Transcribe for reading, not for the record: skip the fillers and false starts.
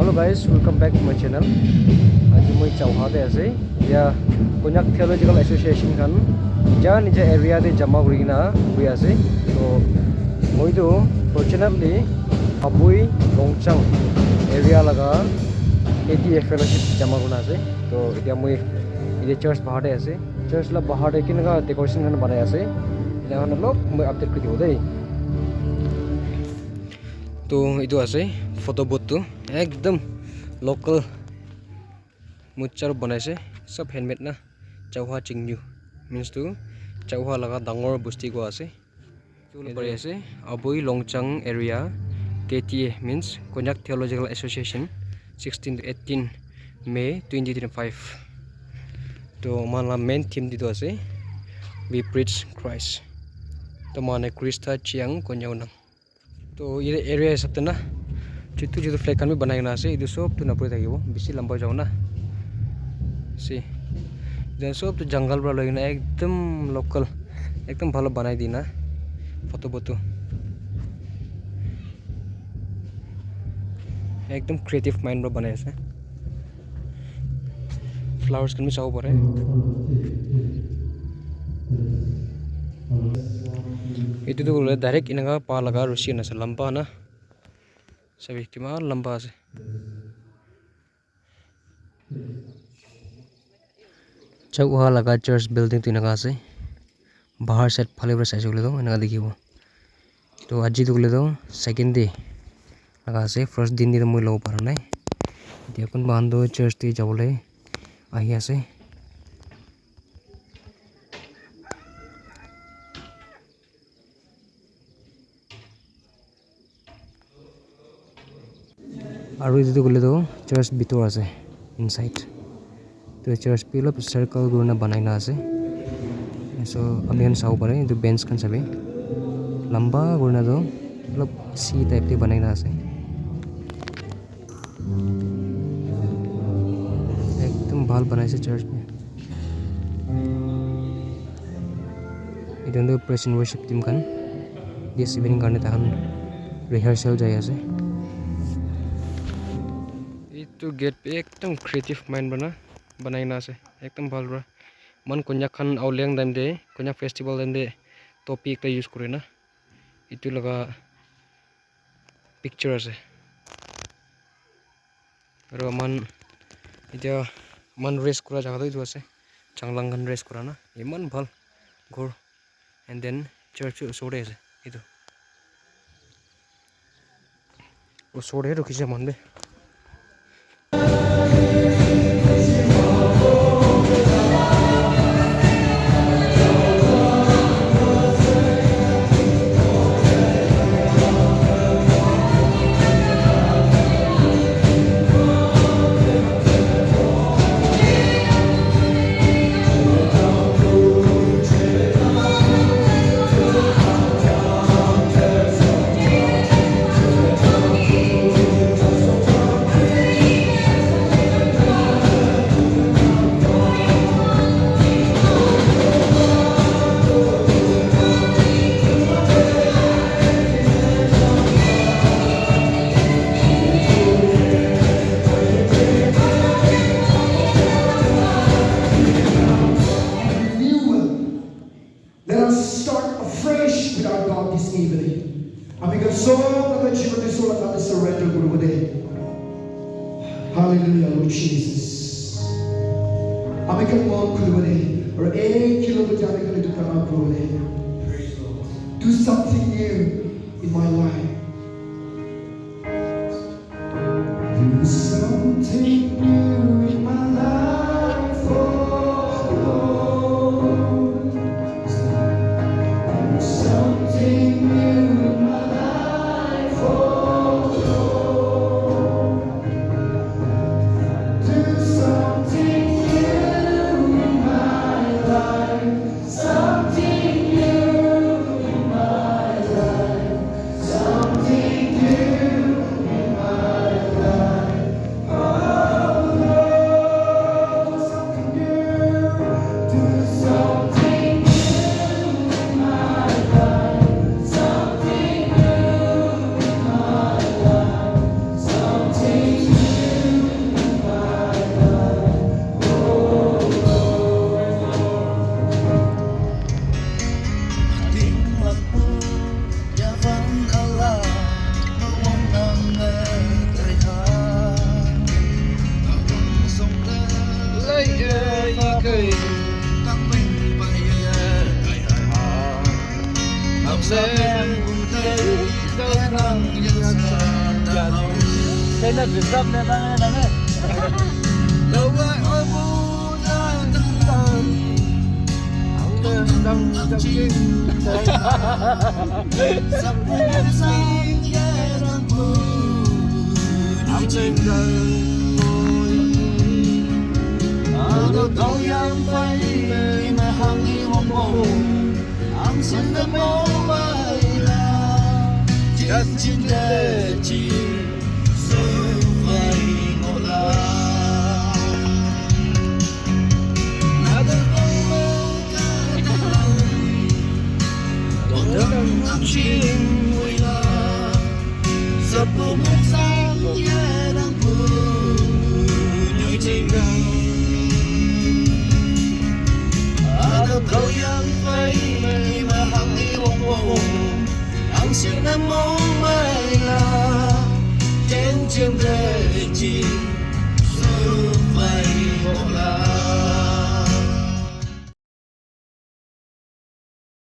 Hello guys, welcome back to my channel. Aji moi chauha de ase ya Konyak Theological Association kan ja nija area de jama kurina hui ase. So moi do fortunately Abui Longchang area laga ATF fellowship jama kurna ase. So etia moi ide church bahar de ase. Church la bahar de kinaga decoration kan banai ase. Ila kan lok moi update kuri dibo dei. तो इधर आसे photo booth तो एकदम local मुच्चार बनाइसे सब handmade ना चौहा चिंगन्यू means तो चौहा लगा डांगोर बुस्ती को आसे चुल पड़े आसे Aboi Longching area KTA means Konyak theological association 16 to 18 May 2025 तो हमारा मेन थीम दी तो आसे वी प्रीच क्राइस्ट तो माने क्रिस्टा चियांग कोन्याउना तो ये एरिया है सकते ना चित्तू चित्तू फ्लैग kan भी बनाई ना से इधर सब तो ना पूरे था बिसी लंबा जाओ ना सी इधर सब तो जंगल वाला लगी ना एकदम लोकल एकदम भालो बनाई दी ना फोटो बोतो एकदम क्रिएटिव माइंड रो बनाए से फ्लावर्स kan भी चाहो पड़े itu tuh boleh direct ini nggak pala laga Rusia nasa lamba na sabi kima lamba se चौहा लगा चर्च बिल्डिंग तो इनका से बाहर सेट फले पर साइज ले दो इनका देखिए तो आज तो ले दो सेकंड डे लगा से फर्स्ट दिन दी तो मुझे लो पर नहीं देखो बांधो चर्च ती जाओले आहिया से और इधर को ले दो चर्च भीतर आसे इनसाइड तो चर्च पे लोग सर्कल गुरना बनाइना आसे सो अमियन साउ परे तो बेंच kan sabe लंबा गुरना दो मतलब सी टाइप के बनाइना आसे एकदम भाल बनाए से चर्च में इधर तो press and worship team kan this evening करने ताकन रिहर्सल जाए आसे itu गेट पे एकदम क्रिएटिव माइंड बनाइना से एकदम भाल रहा मन कोन्याक खान आउलियांग दाम दे कोन्याक फेस्टिवल दाम दे टॉपिक का यूज करे ना इतु लगा पिक्चर আছে और मन इटा मन रेस करा जगह तो আছে चांगलांगन रेस करा ना इमान ভাল घर एंड देन चर्च ओसोरे আছে इतु ओसोरे रखिसे मन बे Hallelujah, Lord Jesus. Amikan mo kulubade, or kilometer to come out do something new in my life. Do something new in my life, oh Lord. Do something new in my life, oh Lord. Do something new in my life, something new in my life, something new in my life, oh Lord. Đây là Việt Nam nè, đang nghe. Đâu ai ôi buồn đang tàn. Ông đang trong kinh. Sắp đến sáng ghé đang buồn. Ông trên đời. Ở đâu yang phải mà hàng đi một mộng. Ông xin đến mô bay là. Just in the chim mùi là giấc mơ mộng sáng nhẹ đang buồn nơi trên đường